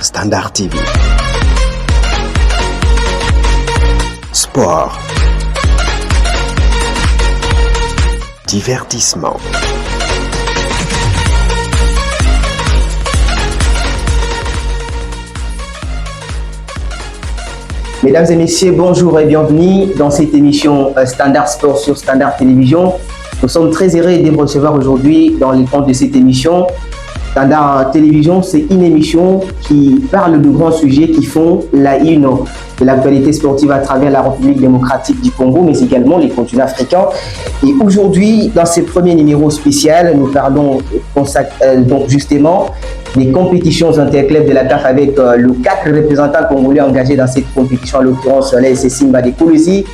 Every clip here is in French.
Standard TV. Sport. Divertissement. Mesdames et messieurs, bonjour et bienvenue dans cette émission Standard Sport sur Standard Télévision. Nous sommes très heureux de vous recevoir aujourd'hui dans le cadre de cette émission. Standard Télévision, c'est une émission qui parle de grands sujets qui font la une de l'actualité sportive à travers la République démocratique du Congo, mais également les continents africains. Et aujourd'hui, dans ce premier numéro spécial, nous parlons donc justement des compétitions interclubs de la CAF avec les 4 représentants congolais engagés dans cette compétition, en l'occurrence l'AS Simba de Kolwezi,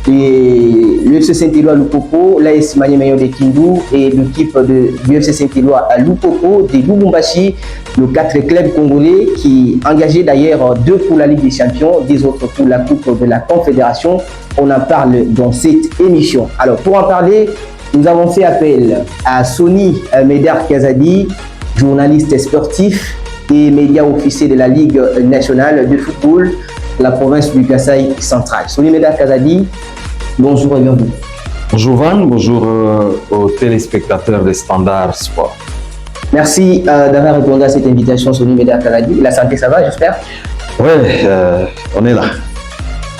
l'UFC Saint-Éloi à Lupopo, l'AS Maniema de Kindu et l'équipe de l'UFC Saint-Éloi à Lupopo de Lubumbashi, les 4 clubs congolais qui engagés d'ailleurs 2 pour la Ligue des Champions, 10 autres pour la Coupe de la Confédération. On en parle dans cette émission. Alors pour en parler, nous avons fait appel à Sony Medar Kazadi, journaliste sportif et média officier de la Ligue nationale de football de la province du Kasaï central. Sony Medar Kazadi, bonjour et bienvenue. Bonjour Van, bonjour aux téléspectateurs de Standard Sport. Merci d'avoir répondu à cette invitation, Sony Medar Kazadi. La santé, ça va, j'espère? Oui, on est là.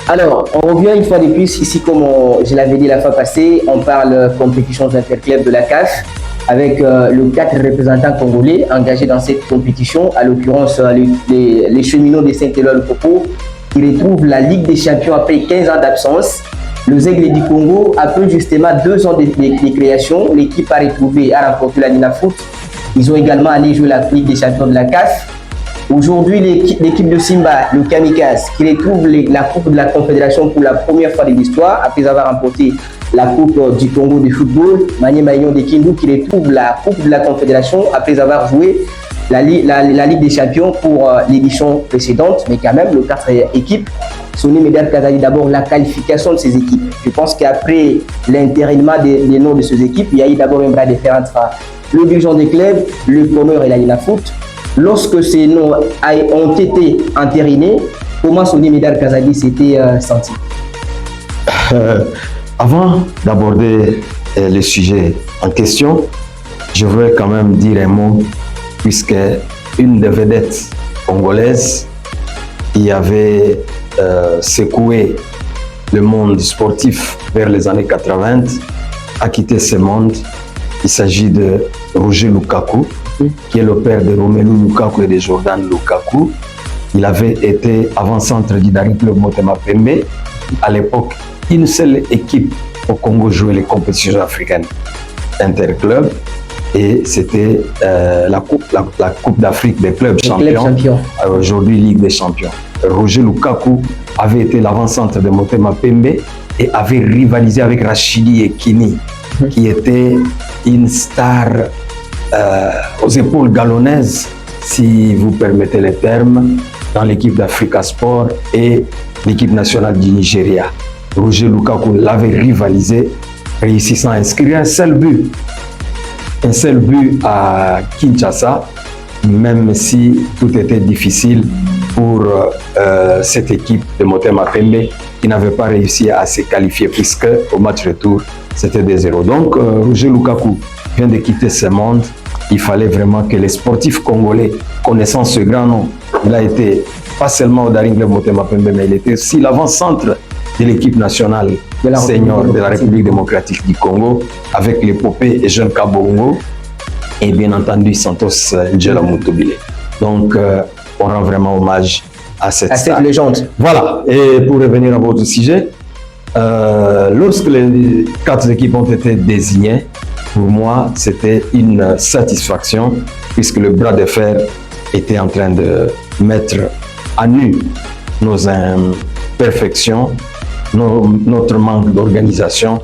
Alors, on revient une fois de plus ici, comme je l'avais dit la fois passée, on parle compétitions interclubs de la CAF avec les 4 représentants congolais engagés dans cette compétition, à l'occurrence les cheminots de Saint-Éloi Lupopo qui retrouvent la Ligue des Champions après 15 ans d'absence. Les Aigles du Congo, après justement 2 ans de création, l'équipe a remporté la Ninafoot. Ils ont également allé jouer la Ligue des Champions de la CAF. Aujourd'hui, l'équipe de Simba, le Kamikaze, qui retrouve la Coupe de la Confédération pour la première fois de l'histoire, après avoir remporté la Coupe du Congo de football, Maniema de Kindu, qui retrouve la Coupe de la Confédération après avoir joué la Ligue des Champions pour l'édition précédente, mais quand même, les 4 équipes. Sony Medar Kazadi, d'abord la qualification de ces équipes. Je pense qu'après l'intérinement des noms de ces équipes, il y a eu d'abord un bras de fer entre le dirigeant des clubs, le Comeur et la Ninafoot. Lorsque ces noms ont été entérinés, comment Sony Medar Kazadi s'était senti? Avant d'aborder le sujet en question, je voudrais quand même dire un mot, puisque une des vedettes congolaises qui avait secoué le monde sportif vers les années 80 a quitté ce monde. Il s'agit de Roger Lukaku, qui est le père de Romelu Lukaku et de Jordan Lukaku. Il avait été avant-centre du Daring Club Motema Pembe. À l'époque, une seule équipe au Congo jouait les compétitions africaines interclubs et c'était la Coupe d'Afrique des clubs champions. Aujourd'hui, Ligue des Champions. Roger Lukaku avait été l'avant-centre de Motema Pembe et avait rivalisé avec Rachidi Ekini, qui était une star aux épaules galonnaises, si vous permettez les termes, dans l'équipe d'Africa Sport et l'équipe nationale du Nigeria. Roger Lukaku l'avait rivalisé, réussissant à inscrire un seul but à Kinshasa, même si tout était difficile pour cette équipe de Motema Pembe qui n'avait pas réussi à se qualifier puisque au match retour c'était 2-0. Donc Roger Lukaku vient de quitter ce monde. Il fallait vraiment que les sportifs congolais, connaissant ce grand nom, il a été pas seulement au Daring Club Motema Pembe, mais il était aussi l'avant-centre de l'équipe nationale senior de la République démocratique du Congo, avec l'épopée et Jean Kabongo et bien entendu Santos Njela Mutobile. Donc on rend vraiment hommage à cette légende. Voilà, et pour revenir à votre sujet, lorsque les 4 équipes ont été désignées, pour moi, c'était une satisfaction puisque le bras de fer était en train de mettre à nu nos imperfections, notre manque d'organisation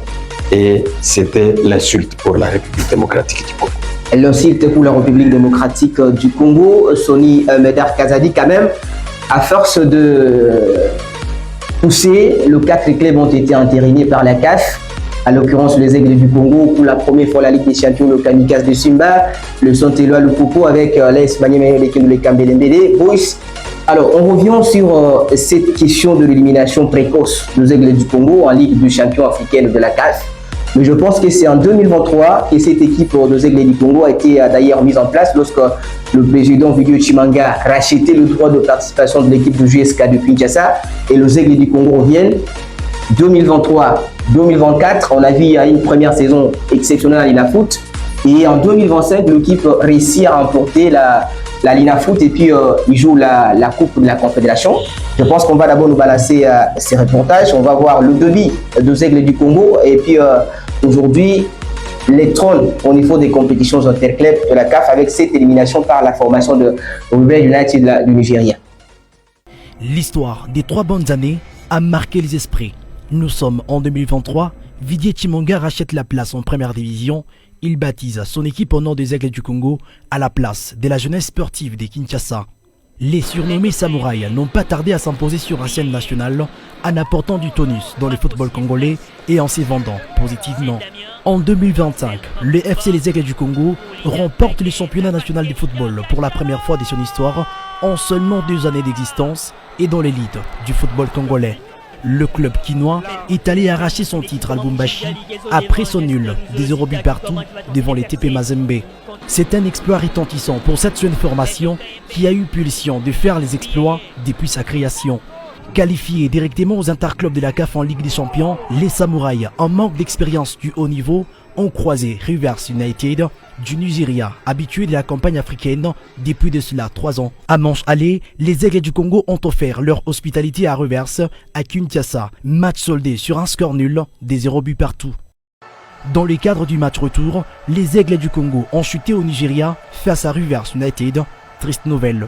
et c'était l'insulte pour la République démocratique du Congo. L'insulte pour la République démocratique du Congo, Sony Medar Kazadi, quand même, à force de pousser, les 4 clubs ont été entérinés par la CAF. à l'occurrence les Aigles du Congo, pour la première fois la Ligue des Champions, le Kamikaze de Simba, le Santellois, le Popo avec l'AS Maniema et le Kambelembele Boys. Alors, on revient sur cette question de l'élimination précoce des Aigles du Congo en Ligue des Champions africaine de la CAF. Mais je pense que c'est en 2023 que cette équipe des Aigles du Congo a été d'ailleurs mise en place lorsque le président Vigio Chimanga a racheté le droit de participation de l'équipe de JSK de Kinshasa et les Aigles du Congo reviennent. 2023-2024, on a vu une première saison exceptionnelle à l'INAFoot. Et en 2025, l'équipe réussit à remporter la l'INAFoot et puis il joue la Coupe de la Confédération. Je pense qu'on va d'abord nous balancer ces reportages. On va voir le débit des Aigles du Congo et puis aujourd'hui, les trônes au niveau des compétitions interclubs de la CAF avec cette élimination par la formation de Rebel United du Nigeria. L'histoire des 3 bonnes années a marqué les esprits. Nous sommes en 2023, Vigio Chimanga rachète la place en première division. Il baptise son équipe au nom des Aigles du Congo à la place de la jeunesse sportive des Kinshasa. Les surnommés samouraïs n'ont pas tardé à s'imposer sur la scène nationale en apportant du tonus dans le football congolais et en s'y vendant positivement. En 2025, le FC Les Aigles du Congo remporte le championnat national de football pour la première fois de son histoire en seulement 2 années d'existence et dans l'élite du football congolais. Le club quinois est allé arracher son titre à Lubumbashi après son nul des 0 buts partout devant les TP Mazembe. C'est un exploit retentissant pour cette jeune formation qui a eu pulsion de faire les exploits depuis sa création. Qualifiés directement aux interclubs de la CAF en Ligue des Champions, les Samouraïs, en manque d'expérience du haut niveau, ont croisé Rivers United du Nigeria, habitué de la campagne africaine depuis de cela 3 ans. À manche allée, les Aigles du Congo ont offert leur hospitalité à Rivers à Kinshasa, match soldé sur un score nul des 0 buts partout. Dans le cadre du match retour, les Aigles du Congo ont chuté au Nigeria face à Rivers United. Triste nouvelle.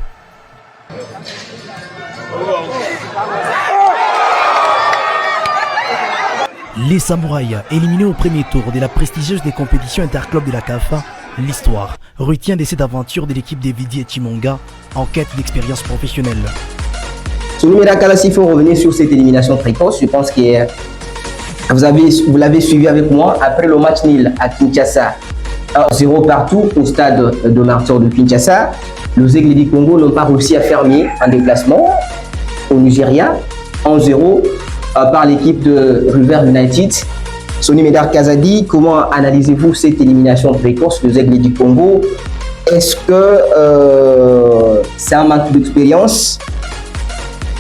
Les Samouraïs, éliminés au premier tour de la prestigieuse des compétitions interclubs de la CAF, l'histoire retient de cette aventure de l'équipe de Vigio Chimanga en quête d'expérience professionnelle. Soulimera Kalassi, il faut revenir sur cette élimination précoce. Je pense que vous l'avez suivi avec moi après le match nul à Kinshasa, 1-0 partout au stade de Martyr de Kinshasa. Les Aigles du Congo n'ont pas réussi à fermer un déplacement au Nigeria, 1-0 par l'équipe de Rivers United. Sonny Médard Kazadi, comment analysez-vous cette élimination précoce des Aigles du Congo? Est-ce que c'est un manque d'expérience,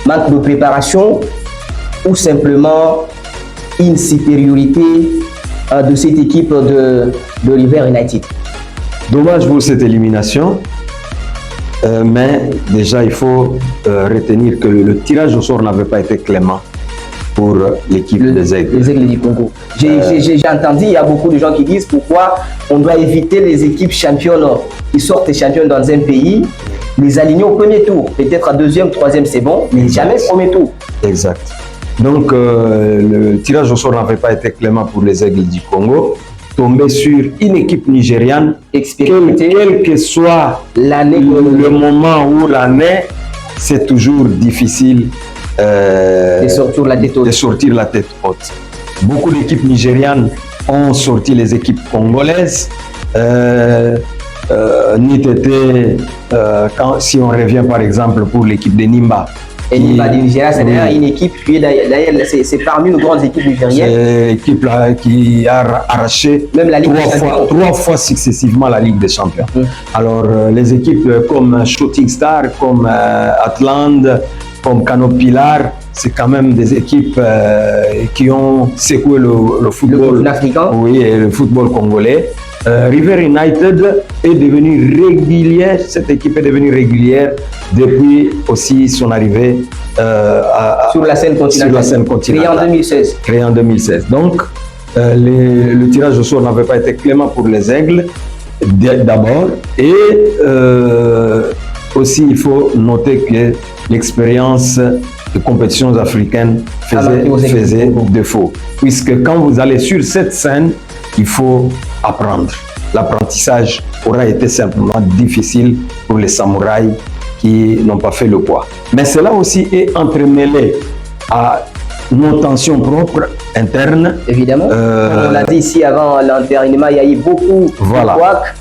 manque de préparation ou simplement une supériorité de cette équipe de Rivers United? Dommage pour cette élimination, mais déjà il faut retenir que le tirage au sort n'avait pas été clément pour l'équipe des Aigles. Les Aigles du Congo. J'ai entendu, il y a beaucoup de gens qui disent pourquoi on doit éviter les équipes championnes qui sortent championnes dans un pays, les aligner au premier tour. Peut-être à deuxième, troisième, c'est bon, mais jamais au premier tour. Exact. Donc, le tirage au sort n'avait pas été clément pour les Aigles du Congo. Tomber sur une équipe nigériane, quel que soit l'année, le moment ou l'année, c'est toujours difficile de sortir la tête haute. Beaucoup d'équipes nigérianes ont sorti les équipes congolaises. Si on revient par exemple pour l'équipe de Nimba. Et Nimba du Nigeria, c'est d'ailleurs une équipe qui est d'ailleurs, c'est parmi nos grandes équipes nigériennes. C'est l'équipe qui a arraché même la Ligue trois fois successivement la Ligue des Champions. Alors les équipes comme Shooting Star, comme Atland, comme Canopilar, c'est quand même des équipes qui ont secoué le football africain, oui, et le football congolais. River United est devenue régulière, cette équipe est devenue régulière depuis aussi son arrivée sur la scène continentale, créée en 2016. Donc, le tirage au sort n'avait pas été clément pour les Aigles d'abord, et aussi il faut noter que l'expérience de compétitions africaines faisait défaut, puisque quand vous allez sur cette scène, il faut apprendre. L'apprentissage aura été simplement difficile pour les samouraïs qui n'ont pas fait le poids. Mais cela aussi est entremêlé à nos tensions propres interne. Évidemment. On l'a dit ici avant l'enterrement, il y a eu beaucoup voilà, de couacs.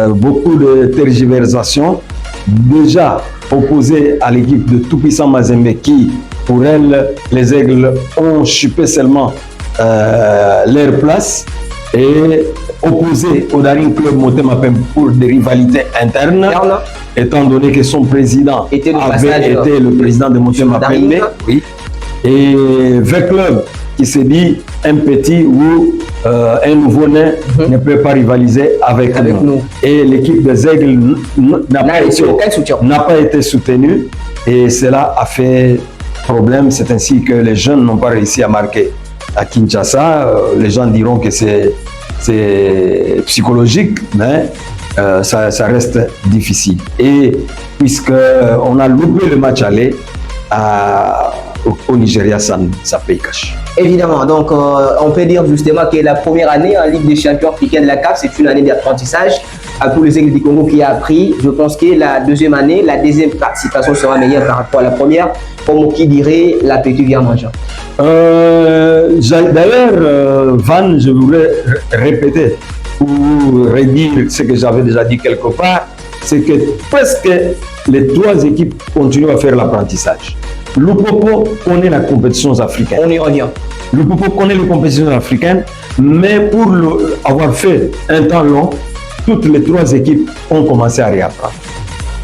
beaucoup de tergiversations. Déjà opposé à l'équipe de Tout-Puissant Mazembe qui, pour elle, les Aigles ont chupé seulement leur place, et opposé au Daring Club Motema Pembe pour des rivalités internes, étant donné que son président avait été le président de Motema Pembe. Oui. Et V Club qui s'est dit un petit ou un nouveau-né ne peut pas rivaliser avec nous. Et l'équipe des Aigles n'a pas été soutenue, et cela a fait problème. C'est ainsi que les jeunes n'ont pas réussi à marquer. À Kinshasa, les gens diront que c'est psychologique, mais ça reste difficile. Et puisqu'on a loupé le match aller au Nigeria, ça paye cash. Évidemment, donc on peut dire justement que la première année en Ligue des champions africaine de la CAF, c'est une année d'apprentissage à tous les Aigles du Congo qui a appris. Je pense que la deuxième année, la deuxième participation sera meilleure par rapport à la première, comme qui dirait l'appétit vient mangeant. D'ailleurs, Van, je voudrais répéter ou redire ce que j'avais déjà dit quelque part, c'est que presque les trois équipes continuent à faire l'apprentissage. Lupopo connaît la compétition africaine. On y revient. Lupopo connaît les compétitions africaines, mais pour avoir fait un temps long, toutes les trois équipes ont commencé à réapprendre.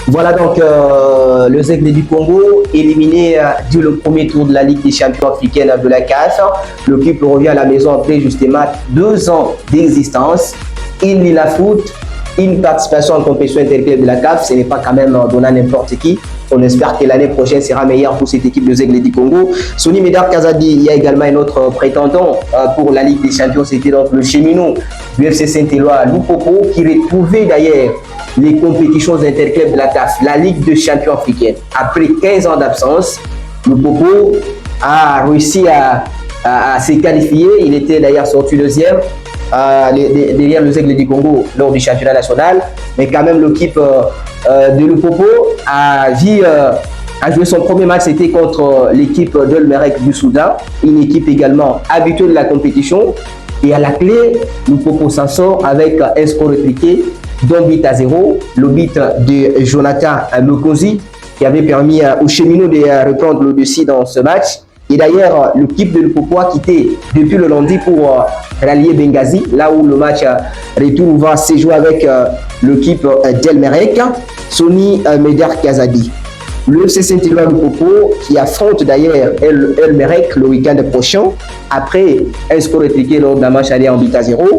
Voilà donc le Aigles du Congo éliminé dès le premier tour de la Ligue des champions africaine de la CAF. L'équipe revient à la maison après justement 2 ans d'existence. Il n'y la foot, une participation en compétition interclub de la CAF, ce n'est pas quand même donné à n'importe qui. On espère que l'année prochaine sera meilleure pour cette équipe de Aigles du Congo. Sony Médard Kazadi, il y a également un autre prétendant pour la Ligue des champions, c'était donc le cheminot du FC Saint-Éloi, Lupopo, qui retrouvait d'ailleurs les compétitions interclubs de la CAF, la Ligue des champions africaine. Après 15 ans d'absence, Lupopo a réussi à se qualifier. Il était d'ailleurs sorti deuxième derrière les Aigles du Congo lors du championnat national. Mais quand même, l'équipe de Lupopo a joué son premier match, c'était contre l'équipe d'El Merreikh du Soudan, une équipe également habituée de la compétition. Et à la clé, Lupopo s'en sort avec un score répliqué, d'un but à 0, le but de Jonathan Mokosi, qui avait permis aux cheminots de reprendre le dessus dans ce match. Et d'ailleurs, l'équipe de Lupopo a quitté depuis le lundi pour rallier Benghazi, là où le match retour va se jouer avec l'équipe d'El Merreikh. Sony Médard Kazadi. Le FC Saint-Éloi Lupopo qui affronte d'ailleurs El Merreikh le week-end prochain après un score répliqué lors d'un match aller en but à 0.